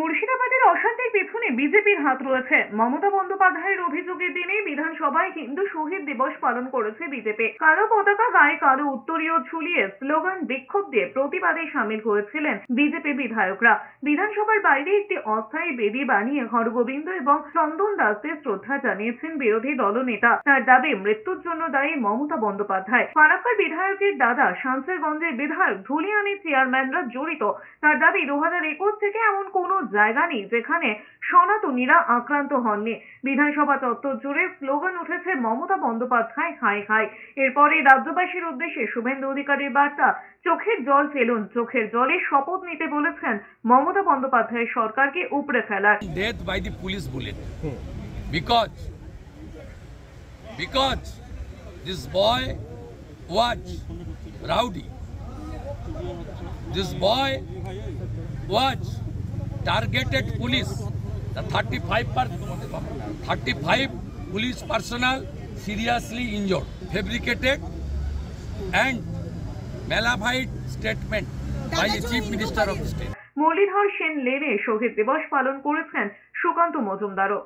মুর্শিদাবাদের অশান্তির পেছনে বিজেপির হাত রয়েছে। মমতা বন্দ্যোপাধ্যায়ের অভিযোগের দিনে বিধানসভায় হিন্দু শহীদ দিবস পালন করেছে বিজেপি। কালো পতাকা গায়ে কালো উত্তরীয় ঝুলিয়ে স্লোগান বিক্ষোভ দিয়ে প্রতিবাদে সামিল হয়েছিলেন বিজেপি বিধায়করা। বিধানসভার বাইরে একটি অস্থায়ী বেদি বানিয়ে হরগোবিন্দ এবং চন্দন দাসদের শ্রদ্ধা জানিয়েছেন বিরোধী দলনেতা। তার দাবি, মৃত্যুর জন্য দায়ী মমতা বন্দ্যোপাধ্যায়। ফারাক্কার বিধায়কের দাদা শামসেরগঞ্জের বিধায়ক ধুলিয়ানি চেয়ারম্যানরা জড়িত। তার দাবি, 2021 থেকে এমন কোনো জায়গা নেই যেখানে সনাতনীরা আক্রান্ত হননি। বিধানসভা চত্বর জুড়ে স্লোগান উঠেছে মমতা বন্দ্যোপাধ্যায় হাই হাই। এরপরে রাজ্যবাসীর উদ্দেশ্যে শুভেন্দু অধিকারীর বার্তা, চোখের জল ফেলুন, চোখের জলে শপথ নিতে বলেছেন মমতা বন্দ্যোপাধ্যায় সরকারকে উপড়ে ফেলার। Death by the police bullet because this boy was rowdy. This boy was targeted police. The 35 police personnel seriously injured, fabricated and malafide statement by the Chief Minister of the state. Muralidhar Sen লেনে শহীদ দিবস পালন করেছেন সুকান্ত মজুমদারও।